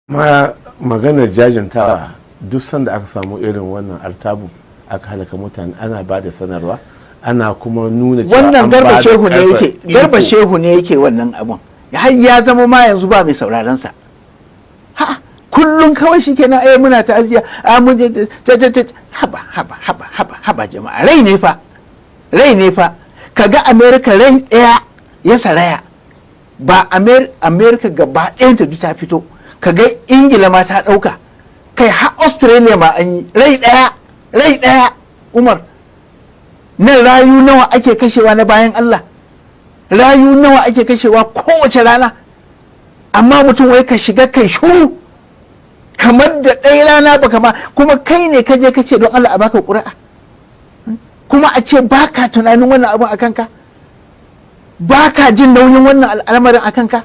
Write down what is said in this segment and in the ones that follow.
maganar jajintawa duk sanda aka samu irin wannan artabu aka halaka mutane ana ba da sanarwa ana kuma nuna cewa wannan garba shehu ne yake wannan abun har ya zama ma yanzu ba mai sauraron sa ha kullun kawai shikenan muna ta'aziya mun je haba jama'a rai ne fa kaga America rai daya ya saraya ba America gaba ɗayanta duk ta fito kaga Ingila ma ta ɗauka kai har Australia ma an yi rai ɗaya Umar nan rayu nawa ake kashewa na bayan Allah rayu nawa ake kashewa kowace rana amma mutum wai ka shiga kai shuru kamar da ɗaya rana ba kama kuma kai ne ka je ka ce don Allah a baka ƙuri'a kuma a ce baka tunanin wannan abin a kanka baka jin nauyin wannan al'amarin a kanka.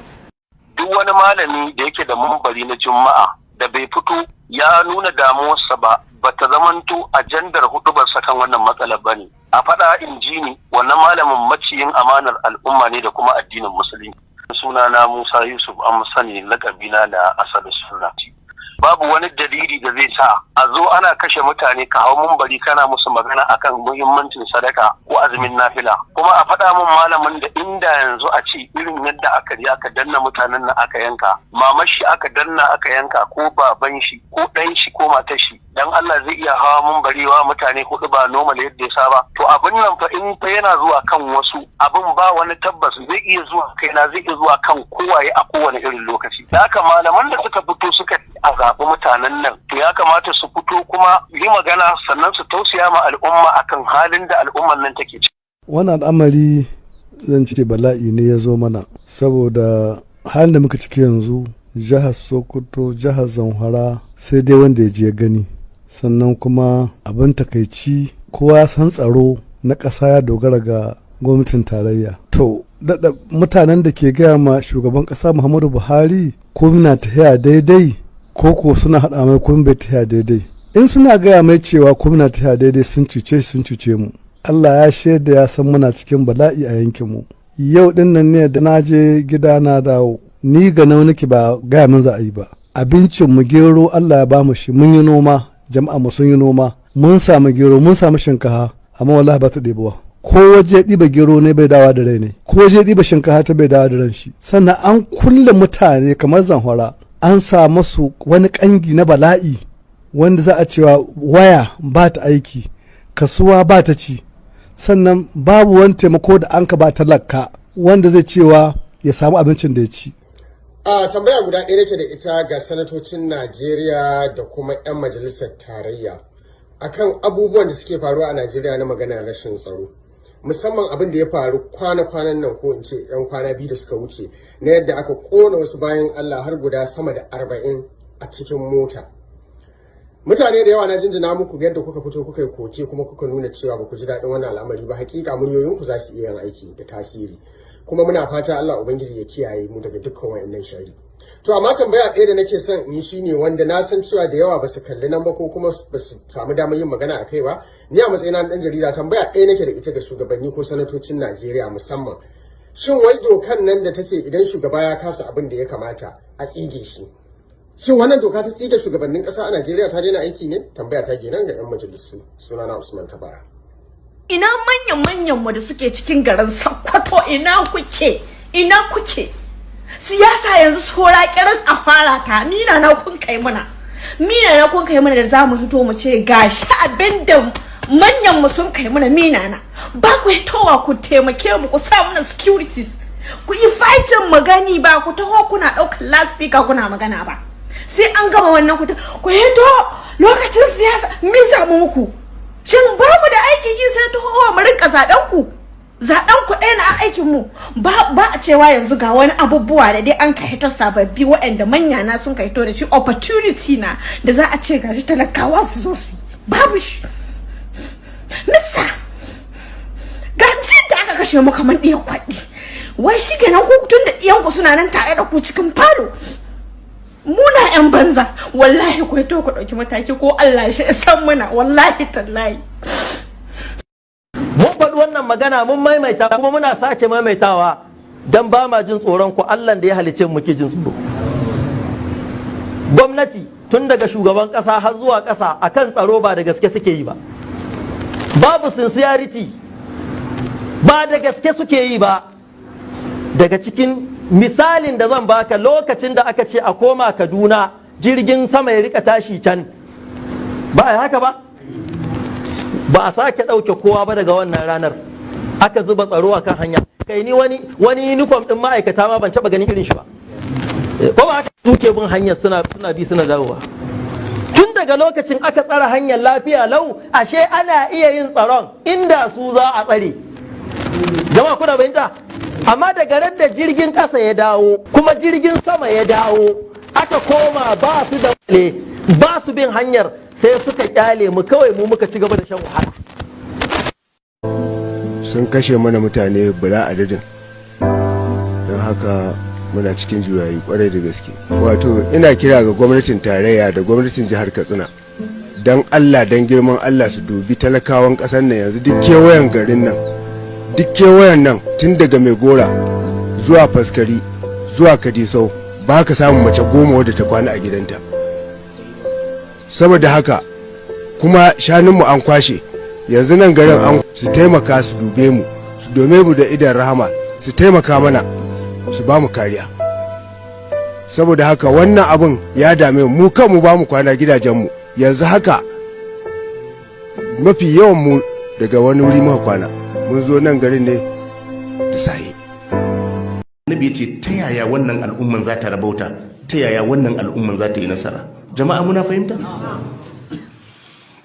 Duk wani malami da yake da mambari na juma'a da bai fito ya nuna damuwarsa ba ta zamanto ajandar hudubarsa kan wannan matsalar ba ne. A faɗa injini wannan malamin maciyin amanar al'umma ne da kuma addinin musulunci. Sunana Musa Yusuf an sani lakabina da asalin sunna. Babu wani dalili da zai sa a zo ana kashe mutane ka hau mumbari kana musu magana akan muhimmancin sadaka ko azumin nafila kuma a faɗa min malamin da inda yanzu a ce irin yadda aka je aka danna mutanen nan aka yanka mamar shi aka danna aka yanka ko baban shi ko ɗan shi ko matar shi dan Allah zai iya hawa mumbari wa mutane hudu ba normal yadda ya saba to abin nan fa in fa yana zuwa kan wasu abin ba wani tabbas zai iya zuwa kaina zai iya zuwa kan kowaye a kowane irin lokaci da haka malaman da suka fito suka a zaɓi mutanen nan to ya kamata su fito kuma yi magana sannan su tausaya ma al'umma akan halin da al'umman nan take ciki. Wannan al'amari zan ce bala'i ne ya zo mana saboda halin da muka ciki yanzu jihar Sokoto jihar Zamfara sai dai wanda ya je gani sannan kuma abin takaici kowa san tsaro na ƙasa ya dogara ga gwamnatin tarayya to daɗa mutanen da ke gaya ma shugaban ƙasa Muhammadu Buhari ko muna tafiya daidai ko suna haɗa mai kuma bai tafiya daidai in suna gaya mai cewa kuma na tafiya daidai sun cuce mu Allah ya shaida ya san muna cikin bala'i a yankin mu yau din nan ne da na je gida na dawo ni ga nake ba gaya min za a yi ba abincin mu gero Allah ya bamu shi mun yi noma jama'a mu sun yi noma mun samu gero mun samu shinkafa amma wallahi ba ta ɗebuwa ko waje ɗiba gero ne bai dawa da rai ne ko waje ɗiba shinkafa ta bai dawa da ran shi sannan an kulle mutane kamar Zamfara an sa masu wani kangi na bala'i wanda za a cewa waya ba ta aiki kasuwa ba ta ci sannan babu wani taimako da an ka ba talaka wanda zai cewa ya samu abincin da ya ci. A tambaya guda ɗaya nake da ita ga sanatocin Najeriya da kuma 'yan majalisar tarayya akan abubuwan da suke faruwa a Najeriya na maganar rashin tsaro. Musamman abin da ya faru kwana-kwanan nan ko in ce 'yan kwana biyu da suka wuce na yadda aka kona wasu bayan Allah har guda sama da 40 a cikin mota. Mutane da yawa na jinjina muku yadda kuka fito kuka yi koke kuma kuka nuna cewa ba ku ji daɗin wannan al'amari ba hakika muryoyinku za su iya yin aiki da tasiri kuma muna fata Allah Ubangiji ya kiyaye mu daga dukkan wayannan shari. To amma tambaya ɗaya da nake son in yi shine wanda na san cewa da yawa ba su kalli nan ba ko kuma ba su samu damar yin magana a kai ba ni a matsayina na ɗan jarida tambaya ɗaya nake da ita ga shugabanni ko sanatocin Najeriya musamman shin wai dokan nan da ta ce idan shugaba ya kasa abin da ya kamata a tsige shi shin wannan doka ta tsige shugabannin ƙasa a Najeriya ta daina aiki ne tambaya ta kenan ga 'yan majalisu sunana Usman Kabara. Ina manyan mu da suke cikin garin Sokoto ina kuke siyasa yanzu sora kiras a fara ta mina na kun kai mana da zamu fito mu ce gashi abinda manyan mu sun kai mana mina na ba ku hitowa ku taimake mu ku sa mana securities ku yi fighting magani ba ku taho kuna daukar loudspeaker kuna magana ba sai an gama wannan ku hito lokacin siyasa me zamu muku shin ba mu da aikin yi sai taho mu rinka zaben ku ɗaya na aikin mu ba a cewa yanzu ga wani abubuwa da dai an ka hito sababbi waɗanda manya na sun ka hito da shi opportunity na da za a ce gashi talakawa su zo su babu shi nisa gaji da aka kashe mu kamar ɗiyan kwaɗi wai shi kenan ku tun da ɗiyan ku suna nan tare da ku cikin falo muna yan banza wallahi ku hito ku ɗauki mataki ko Allah shi ya san muna wallahi tallahi. Mun faɗi wannan magana mun maimaita kuma muna sake maimaitawa don ba ma jin tsoron ku Allah da ya halice mu muke jin tsoro. gwamnati tun daga shugaban ƙasa har zuwa ƙasa akan tsaro ba da gaske suke yi ba, babu sincerity, ba da gaske suke yi ba. Daga cikin misalin da zan baka, lokacin da aka ce a koma Kaduna jirgin sama ya rika tashi can, ba a haka ba, ba a sake ɗauke kowa ba daga wannan ranar. Aka zuba tsaro a kan hanya, kai ni wani uniform ɗin ma'aikata ma ban taɓa ganin irin shi ba, ko ba haka suke bin hanyar suna bi suna dawowa. Tun daga lokacin aka tsara hanyar lafiya lau, ashe ana iya yin tsaron inda su za a tsare. Jama'a kuna bayanta? Amma daga ran da jirgin ƙasa ya dawo kuma jirgin sama ya dawo, aka koma ba su da wale, ba su bin hanyar, sai suka kyale mu, kawai mu muka ci gaba da shan wahala. Sun kashe mana mutane bala adadin, don haka muna cikin juyayi kwarai da gaske. Wato ina kira ga gwamnatin tarayya da gwamnatin jihar Katsina, don Allah, don girman Allah su dubi talakawan ƙasar nan. Yanzu duk kewayen garin nan, duk kewayen nan tun daga mai gora zuwa faskari zuwa kadisau ba ka samun mace 10 wadda ta kwana a gidanta. Saboda haka kuma shanunmu an kwashe, yanzu nan garin an su taimaka su dube mu, su dome mu da idan rahama, su taimaka mana, su ba mu kariya. Saboda haka wannan abin ya dame mu kanmu, ba mu kwana gidajenmu. Yanzu haka mafi yawan mu daga wani wuri muka kwana, mun zo nan garin ne da sahi. Annabi ya ce ta yaya wannan al'umman za ta rabauta, ta yaya wannan al'umman za ta yi nasara. Jama'a muna fahimta?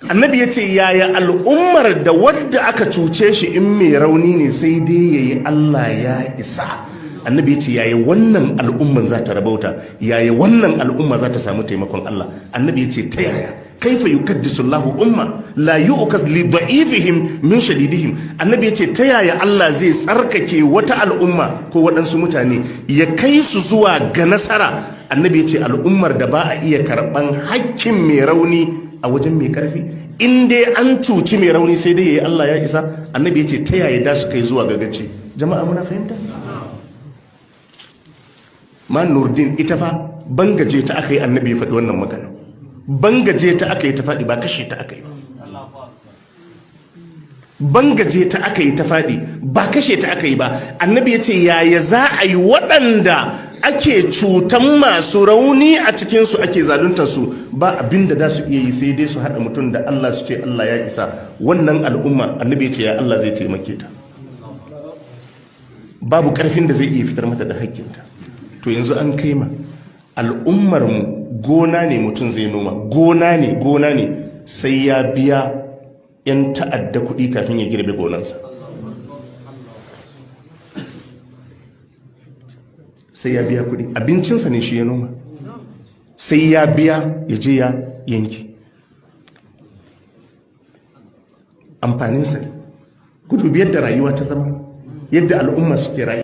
Annabi ya ce yaya al'ummar da wadda aka cuce shi in mai rauni ne sai dai ya yi Allah ya isa. Annabi ya ce yaya wannan al'umman za ta rabauta, yaya wannan al'umma za ta samu taimakon Allah. Annabi ya ce ta yaya kaifa yukaddisu Allahu umma la yu'kas li da'ifihim min shadidihim. Annabi ya ce ta yaya Allah zai tsarkake wata al'umma ko waɗansu mutane ya kai su zuwa ga nasara. Annabi ya ce al'ummar da ba a iya karɓan hakkin mai rauni a wajen mai karfi, in dai an cuci mai rauni sai dai yayi Allah ya isa. Annabi ya ce ta yaya da su kai zuwa ga gaci. Jama'a muna fahimta? Man Nurdin ita fa bangaje ta aka yi, annabi ya faɗi wannan magana. Bangaje ta aka yi ta faɗi, ba kashe ta aka yi ba. Bangaje ta aka yi ta faɗi, ba kashe ta aka yi ba. Annabi ya ce yaya za a yi waɗanda ake cutan masu rauni a cikinsu, ake zaluntar su, ba abin da za su iya yi sai dai su haɗa mutum da Allah su ce Allah ya isa. Wannan al'umma annabi ya ce ya Allah zai taimake ta, babu ƙarfin da zai iya fitar mata da hakkinta. To yanzu an kai ma al'ummar mu gona ne mutum zai noma, gona ne sai ya biya 'yan ta'adda kuɗi kafin ya girbe gonansa. Sai ya biya kuɗi, abincinsa ne shi ya noma, sai ya biya ya je ya yanki, amfaninsa ne. Ku dubi yadda rayuwa ta zama, yadda al'umma suke rayuwa.